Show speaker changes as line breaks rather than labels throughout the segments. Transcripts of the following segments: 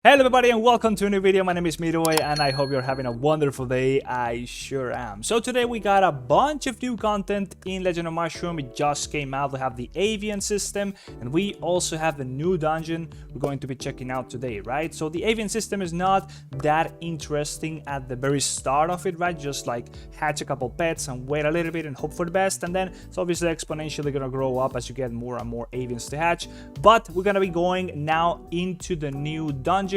Hello everybody and welcome to a new video. My name is Midway and I hope you're having a wonderful day. I sure am. So today we got a bunch of new content in Legend of Mushroom. It just came out. We have the avian system and we also have the new dungeon we're going to be checking out today, right? So the avian system is not that interesting at the very start of it, right? Just like hatch a couple pets and wait a little bit and hope for the best, and then it's obviously exponentially gonna grow up as you get more and more avians to hatch. But we're gonna be going now into the new dungeon.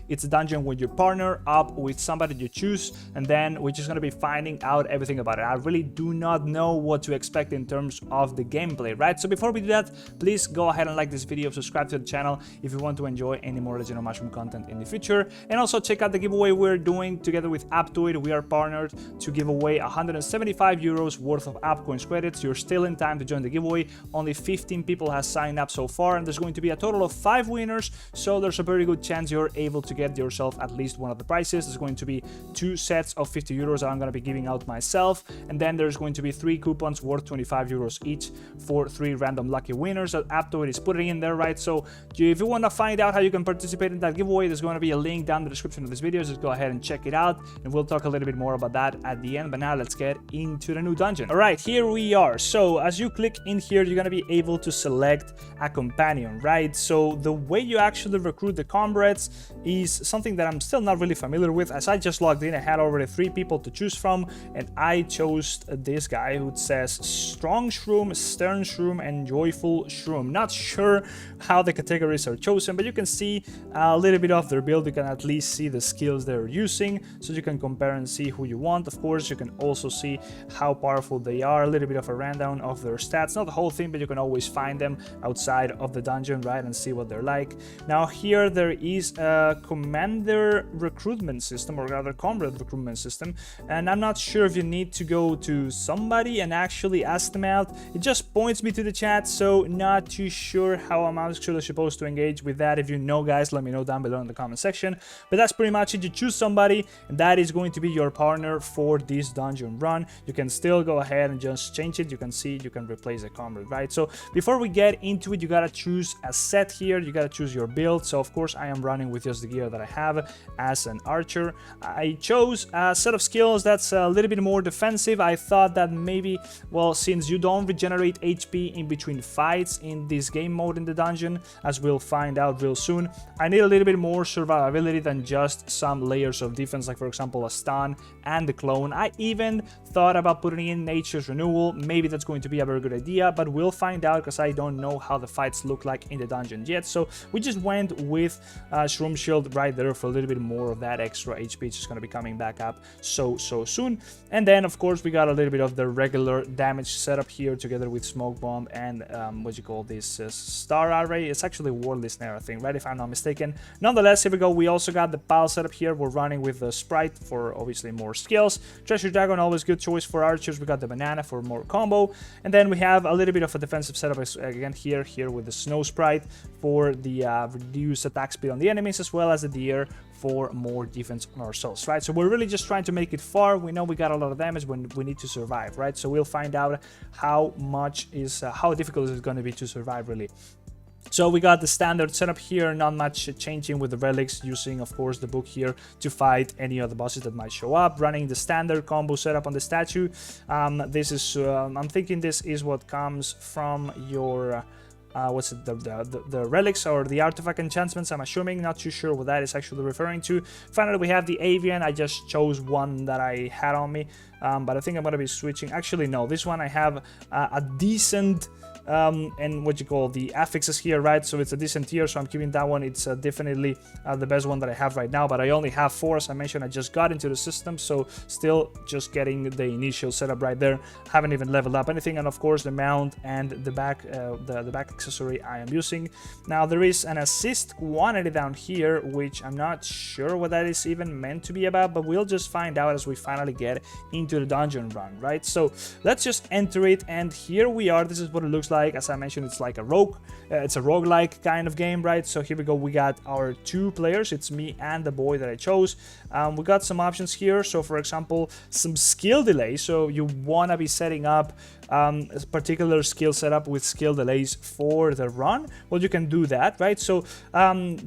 It's a dungeon with your partner, up with somebody you choose, and then we're just going to be finding out everything about it. I really do not know what to expect in terms of the gameplay, right? So before we do that, please go ahead and like this video, subscribe to the channel if you want to enjoy any more Legend of Mushroom content in the future, and also check out the giveaway we're doing together with Aptoide. We are partnered to give away 175 euros worth of AppCoins Credits. You're still in time to join the giveaway. Only 15 people have signed up so far, and there's going to be a total of 5 winners, so there's a very good chance you're able to get yourself at least one of the prizes. There's going to be 2 sets of 50 euros that I'm going to be giving out myself, and then there's going to be 3 coupons worth 25 euros each for 3 random lucky winners that Aptoide is putting in there, right? So if you want to find out how you can participate in that giveaway, there's going to be a link down in the description of this video. Just go ahead and check it out, and we'll talk a little bit more about that at the end. But now let's get into the new dungeon. All right, here we are. So as you click in here, you're going to be able to select a companion, right? So the way you actually recruit the comrades is something that I'm still not really familiar with. As I just logged in, I had already 3 people to choose from, and I chose this guy who says Strong Shroom, Stern Shroom, and Joyful Shroom. Not sure how the categories are chosen, but you can see a little bit of their build. You can at least see the skills they're using, so you can compare and see who you want. Of course, you can also see how powerful they are, a little bit of a rundown of their stats. Not the whole thing, but you can always find them outside of the dungeon, right, and see what they're like. Now here there is a commander recruitment system, or rather comrade recruitment system, and I'm not sure if you need to go to somebody and actually ask them out. It just points me to the chat, so not too sure how I'm actually supposed to engage with that. If you know, guys, let me know down below in the comment section. But that's pretty much it. You choose somebody and that is going to be your partner for this dungeon run. You can still go ahead and just change it. You can see you can replace a comrade, right? So before we get into it, you gotta choose a set here. You gotta choose your build. So of course I am running with just the gear that I have as an archer. I chose a set of skills that's a little bit more defensive. I thought that maybe, well, since you don't regenerate HP in between fights in this game mode in the dungeon, as we'll find out real soon, I need a little bit more survivability than just some layers of defense, like for example a stun and the clone. I even thought about putting in Nature's Renewal. Maybe that's going to be a very good idea, but we'll find out because I don't know how the fights look like in the dungeon yet. So we just went with Shroom Shield right there for a little bit more of that extra HP. It's just going to be coming back up so soon. And then of course we got a little bit of the regular damage setup here together with Smoke Bomb and what you call this Star Array. It's actually Worldly Snare, I think, right, if I'm not mistaken. Nonetheless, here we go. We also got the pile setup here. We're running with the Sprite for obviously more skills. Treasure Dragon, always good choice for archers. We got the Banana for more combo, and then we have a little bit of a defensive setup again here with the Snow Sprite for the reduced attack speed on the enemies, as well as the Deer for more defense on ourselves, right? So we're really just trying to make it far. We know we got a lot of damage when we need to survive, right? So we'll find out how difficult is it going to be to survive, really. So we got the standard setup here, not much changing with the relics, using of course the book here to fight any of the bosses that might show up, running the standard combo setup on the statue. This is I'm thinking this is what comes from your what's it, the relics or the artifact enchantments, I'm assuming. Not too sure what that is actually referring to. Finally, we have the avian. I just chose one that I had on me, but I think I'm gonna be switching. Actually, no, this one I have a decent and what you call the affixes here, right? So it's a decent tier, so I'm keeping that one. It's definitely the best one that I have right now, but I only have 4, as I mentioned. I just got into the system, so still just getting the initial setup right there. Haven't even leveled up anything, and of course the mount and the back the back accessory I am using. Now there is an assist quantity down here, which I'm not sure what that is even meant to be about, but we'll just find out as we finally get into the dungeon run, right? So let's just enter it, and here we are. This is what it looks like. like, as I mentioned, it's like a it's a roguelike kind of game, right? So here we go, we got our 2 players, it's me and the boy that I chose. We got some options here, so for example, some skill delay, so you want to be setting up a particular skill setup with skill delays for the run. Well, you can do that, right? So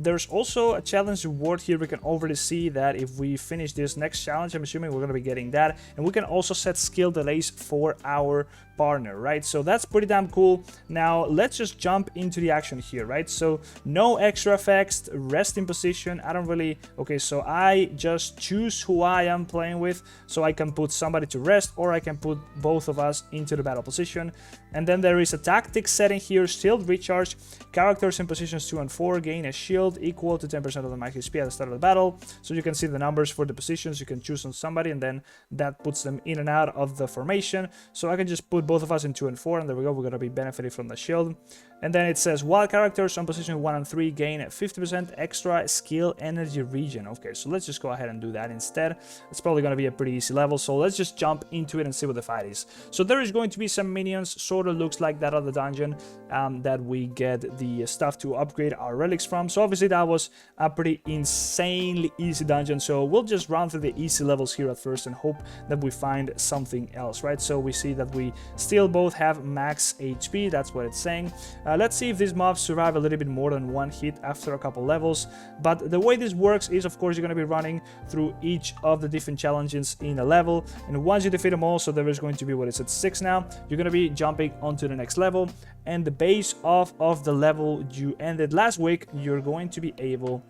there's also a challenge reward here. We can already see that if we finish this next challenge, I'm assuming we're going to be getting that, and we can also set skill delays for our partner, right? So that's pretty damn cool. Now let's just jump into the action here, right? So no extra effects, rest in position. I don't really, okay, so I just choose who I am playing with, so I can put somebody to rest, or I can put both of us into the battle position. And then there is a tactic setting here, shield recharge. Characters in positions 2 and 4 gain a shield equal to 10% of the max HP at the start of the battle. So you can see the numbers for the positions. You can choose on somebody, and then that puts them in and out of the formation. So I can just put both of us in 2 and 4, and there we go, we're going to be benefiting from the shield. And then it says while characters on position 1 and 3 gain 50% extra skill energy regen. Okay, so let's just go ahead and do that instead. It's probably going to be a pretty easy level, so let's just jump into it and see what the fight is. So there is going to be some minions, sort of looks like that other dungeon that we get the stuff to upgrade our relics from. So obviously that was a pretty insanely easy dungeon, so we'll just run through the easy levels here at first and hope that we find something else, right? So we see that we still both have max HP, that's what it's saying. Let's see if these mobs survive a little bit more than 1 hit after a couple levels. But the way this works is, of course, you're going to be running through each of the different challenges in a level, and once you defeat them all, so there is going to be, what is it, 6 now, you're going to be jumping onto the next level, and the base of the level you ended last week, you're going to be able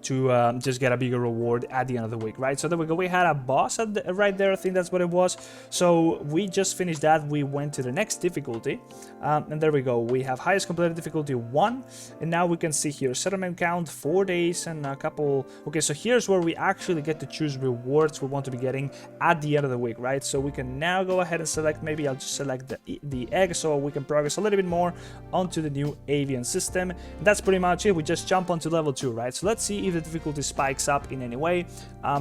to just get a bigger reward at the end of the week, right? So there we go, we had a boss at right there, I think that's what it was. So we just finished that, we went to the next difficulty, and there we go, we have highest completed difficulty 1, and now we can see here settlement count 4 days and a couple. Okay, so here's where we actually get to choose rewards we want to be getting at the end of the week, right? So we can now go ahead and select, maybe I'll just select the egg, so we can progress a little bit more onto the new avian system. And that's pretty much it, we just jump onto level 2, right? So let's see if the difficulty spikes up in any way.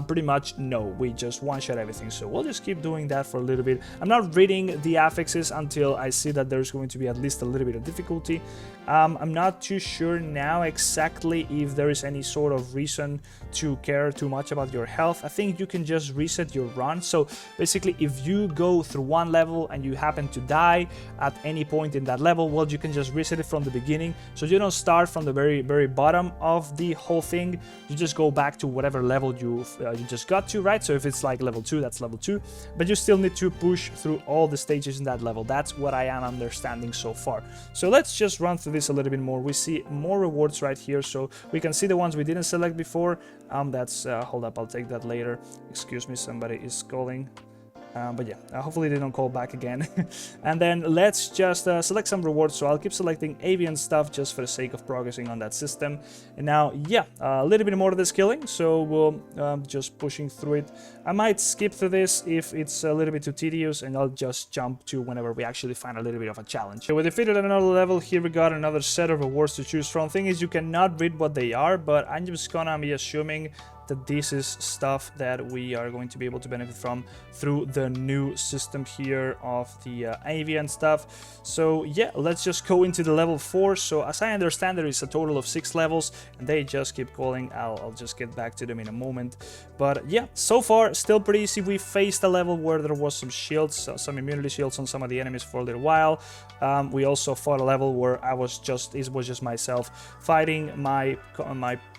Pretty much no, we just one-shot everything, so we'll just keep doing that for a little bit. I'm not reading the affixes until I see that there's going to be at least a little bit of difficulty. I'm not too sure now exactly if there is any sort of reason to care too much about your health. I think you can just reset your run, so basically if you go through one level and you happen to die at any point in that level, well, you can just reset it from the beginning, so you don't start from the very bottom of the whole thing. You just go back to whatever level you just got to, right? So if it's like level 2, that's level 2, but you still need to push through all the stages in that level. That's what I am understanding so far. So let's just run through this a little bit more. We see more rewards right here, so we can see the ones we didn't select before. That's hold up, I'll take that later. Excuse me, somebody is calling. But yeah, hopefully they don't call back again. And then let's just select some rewards. So I'll keep selecting avian stuff just for the sake of progressing on that system. And now, yeah, a little bit more of this killing, so we'll just pushing through it. I might skip through this if it's a little bit too tedious, and I'll just jump to whenever we actually find a little bit of a challenge. So we defeated another level. Here we got another set of rewards to choose from. Thing is, you cannot read what they are, but I'm just gonna be assuming that this is stuff that we are going to be able to benefit from through the new system here of the avian stuff. So yeah, let's just go into the level 4. So as I understand, there is a total of 6 levels, and they just keep calling. I'll just get back to them in a moment. But yeah, so far still pretty easy. We faced a level where there was some shields, some immunity shields on some of the enemies for a little while. We also fought a level where it was just myself fighting. My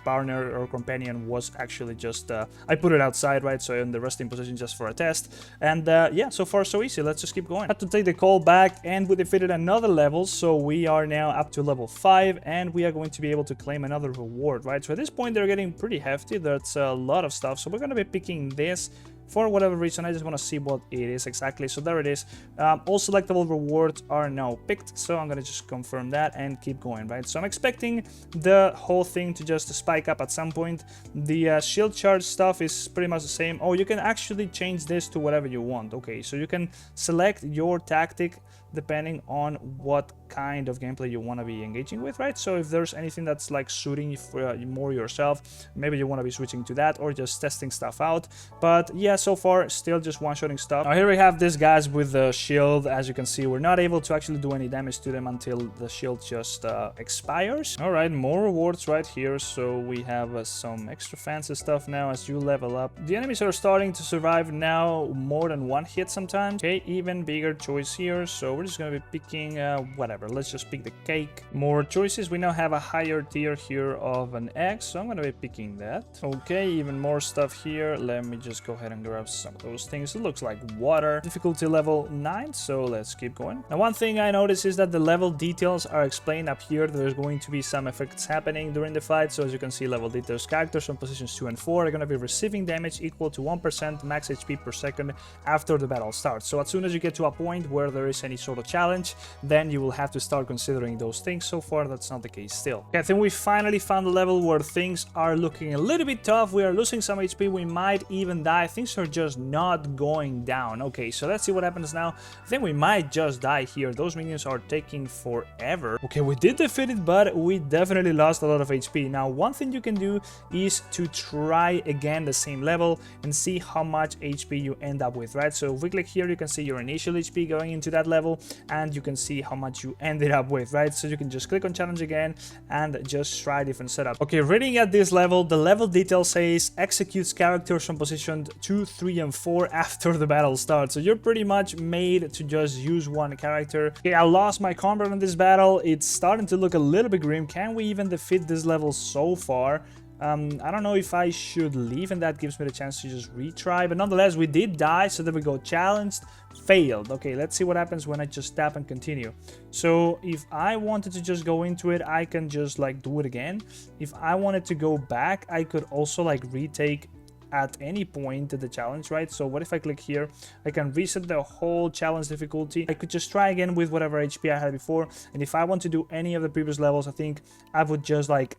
partner or companion was actually just I put it outside, right? So in the resting position just for a test. And yeah, so far so easy. Let's just keep going. I had to take the call back, and we defeated another level, so we are now up to level 5, and we are going to be able to claim another reward, right? So at this point they're getting pretty hefty. That's a lot of stuff, so we're going to be picking this. For whatever reason, I just want to see what it is exactly. So there it is. All selectable rewards are now picked, so I'm going to just confirm that and keep going, right? So I'm expecting the whole thing to just spike up at some point. The shield charge stuff is pretty much the same. Oh, you can actually change this to whatever you want. Okay, so you can select your tactic depending on what kind of gameplay you want to be engaging with, right? So if there's anything that's like suiting you for more yourself, maybe you want to be switching to that or just testing stuff out. But yeah, so far still just one-shotting stuff. Now here we have these guys with the shield. As you can see, we're not able to actually do any damage to them until the shield just expires. All right, more rewards right here. So we have some extra fancy stuff now as you level up. The enemies are starting to survive now more than one hit sometimes. Okay, even bigger choice here. So we're just gonna be picking whatever. Let's just pick the cake. More choices. We now have a higher tier here of an egg, so I'm gonna be picking that. Okay, even more stuff here. Let me just go ahead and grab some of those things. It looks like water. Difficulty level 9, so let's keep going. Now one thing I noticed is that the level details are explained up here. There's going to be some effects happening during the fight. So as you can see, level details, characters from positions 2 and 4 are going to be receiving damage equal to 1% max HP per second after the battle starts. So as soon as you get to a point where there is any sort of challenge, then you will have to start considering those things. So far that's not the case still. Okay, I think we finally found a level where things are looking a little bit tough. We are losing some HP, we might even die. Things are just not going down. Okay, so let's see what happens now. I think we might just die here. Those minions are taking forever. Okay, we did defeat it, but we definitely lost a lot of HP. Now one thing you can do is to try again the same level and see how much HP you end up with, right? So if we click here, you can see your initial HP going into that level, and you can see how much you ended up with, right? So you can just click on challenge again and just try different setup. Okay, reading at this level, the level detail says executes characters from position 2, 3, and 4 after the battle starts. So you're pretty much made to just use one character. Okay, I lost my combat in this battle. It's starting to look a little bit grim. Can we even defeat this level so far? I don't know if I should leave, and that gives me the chance to just retry, but nonetheless we did die. So there we go, challenged, failed. Okay, let's see what happens when I just tap and continue. So if I wanted to just go into it, I can just like do it again. If I wanted to go back, I could also like retake at any point the challenge, right? So what if I click here? I can reset the whole challenge difficulty. I could just try again with whatever HP I had before, and if I want to do any of the previous levels, I think I would just like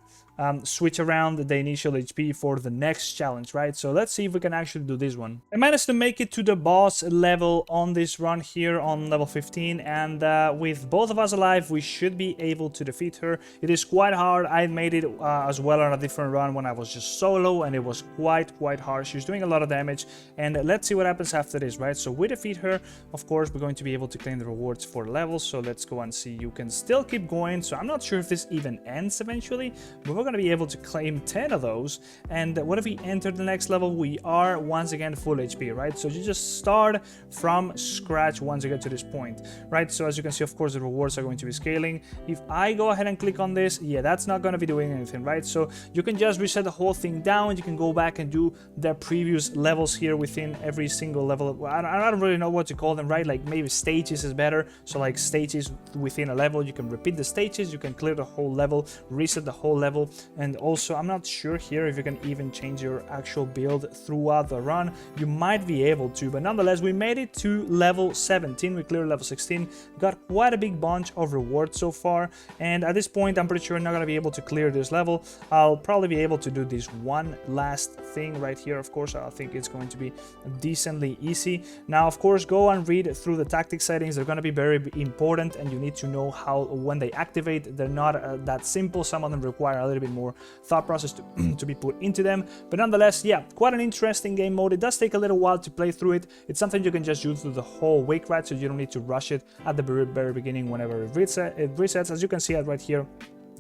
switch around the initial HP for the next challenge, right? So let's see if we can actually do this one. I managed to make it to the boss level on this run here on level 15, and with both of us alive, we should be able to defeat her. It is quite hard. I made it as well on a different run when I was just solo, and it was quite hard. She's doing a lot of damage, and let's see what happens after this, right? So we defeat her. Of course, we're going to be able to claim the rewards for levels, so let's go and see. You can still keep going, so I'm not sure if this even ends eventually, but we're going to be able to claim 10 of those. And what if we enter the next level? We are once again full HP, right? So you just start from scratch once you get to this point, right? So as you can see, of course, the rewards are going to be scaling. If I go ahead and click on this, yeah, that's not going to be doing anything, right? So you can just reset the whole thing down. You can go back and do the previous levels here within every single level. I don't really know what to call them, right? Like maybe stages is better. So like stages within a level, you can repeat the stages, you can clear the whole level, reset the whole level. And also, I'm not sure here if you can even change your actual build throughout the run. You might be able to, but nonetheless, we made it to level 17. We cleared level 16, got quite a big bunch of rewards so far. And at this point, I'm pretty sure I'm not going to be able to clear this level. I'll probably be able to do this one last thing right here. Of course, I think it's going to be decently easy. Now, of course, go and read through the tactic settings. They're going to be very important, and you need to know how when they activate. They're not that simple. Some of them require a little bit more thought process to be put into them, but nonetheless, yeah, quite an interesting game mode. It does take a little while to play through it. It's something you can just use through the whole week, right? So you don't need to rush it at the very beginning whenever it resets. As you can see it right here,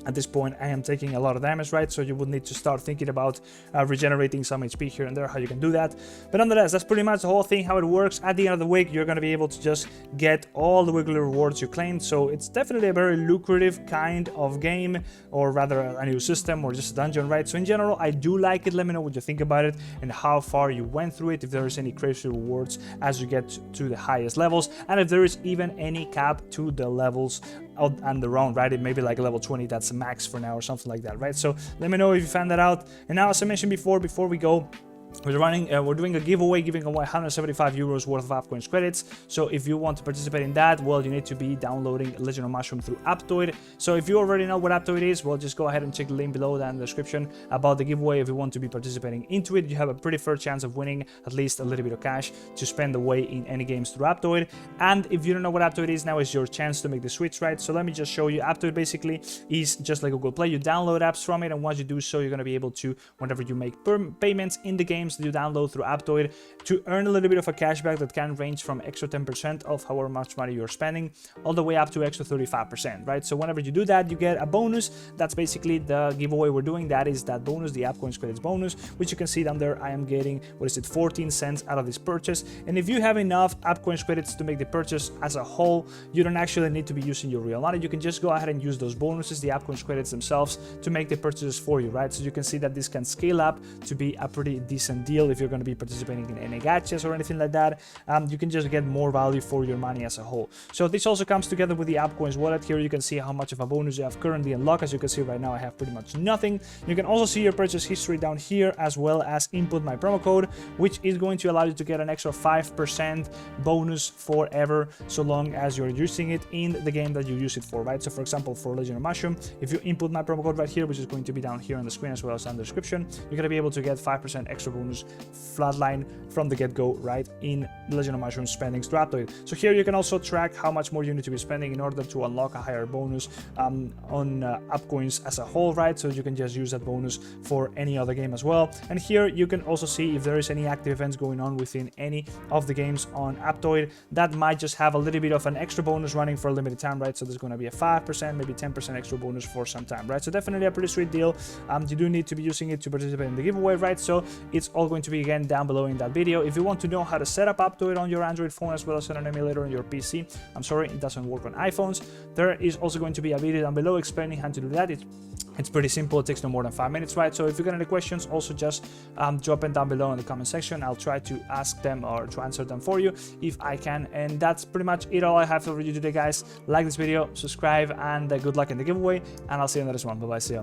at this point, I am taking a lot of damage, right? So you would need to start thinking about regenerating some HP here and there, how you can do that. But nonetheless, that's pretty much the whole thing, how it works. At the end of the week, you're going to be able to just get all the weekly rewards you claimed. So it's definitely a very lucrative kind of game, or rather a new system, or just a dungeon, right? So in general, I do like it. Let me know what you think about it and how far you went through it, if there is any crazy rewards as you get to the highest levels, and if there is even any cap to the levels on their own, right? It may be like level 20, that's max for now or something like that, right? So let me know if you found that out. And now, as I mentioned before we go, we're doing a giveaway, giving away 175 euros worth of AppCoins credits. So if you want to participate in that, well, you need to be downloading Legend of Mushroom through Aptoide. So if you already know what Aptoide is, well, just go ahead and check the link below that in the description about the giveaway. If you want to be participating into it, you have a pretty fair chance of winning at least a little bit of cash to spend away in any games through Aptoide. And if you don't know what Aptoide is, now is your chance to make the switch, right? So let me just show you. Aptoide basically is just like Google Play. You download apps from it, and once you do so, you're going to be able to, whenever you make payments in the games that you download through Aptoide, to earn a little bit of a cashback that can range from extra 10% of however much money you're spending, all the way up to extra 35%, right? So whenever you do that, you get a bonus. That's basically the giveaway we're doing. That is that bonus, the AppCoins Credits bonus, which you can see down there. I am getting, 14 cents out of this purchase. And if you have enough AppCoins Credits to make the purchase as a whole, you don't actually need to be using your real money. You can just go ahead and use those bonuses, the AppCoins Credits themselves, to make the purchases for you, right? So you can see that this can scale up to be a pretty decent deal if you're going to be participating in any gachas or anything like that. You can just get more value for your money as a whole. So this also comes together with the AppCoins wallet. Here you can see how much of a bonus you have currently unlocked. As you can see right now, I have pretty much nothing. You can also see your purchase history down here, as well as input my promo code, which is going to allow you to get an extra 5% bonus forever, so long as you're using it in the game that you use it for, right? So for example, for Legend of Mushroom, if you input my promo code right here, which is going to be down here on the screen as well as in the description, you're going to be able to get 5% extra bonus flatline from the get-go, right, in Legend of Mushroom spending through Aptoide. So here you can also track how much more you need to be spending in order to unlock a higher bonus on AppCoins as a whole, right? So you can just use that bonus for any other game as well. And here you can also see if there is any active events going on within any of the games on Aptoide that might just have a little bit of an extra bonus running for a limited time, right? So there's going to be a 5%, maybe 10% extra bonus for some time, right? So definitely a pretty sweet deal. You do need to be using it to participate in the giveaway, right? So it's all going to be again down below in that video. If you want to know how to set up Aptoide on your Android phone as well as an emulator on your PC, I'm sorry, it doesn't work on iPhones. There is also going to be a video down below explaining how to do that. It's pretty simple. It takes no more than 5 minutes, right? So if you got any questions, also just drop them down below in the comment section. I'll try to ask them or to answer them for you if I can. And that's pretty much it. All I have for you today, guys. Like this video, subscribe, and good luck in the giveaway. And I'll see you in the next one. Bye bye. See ya.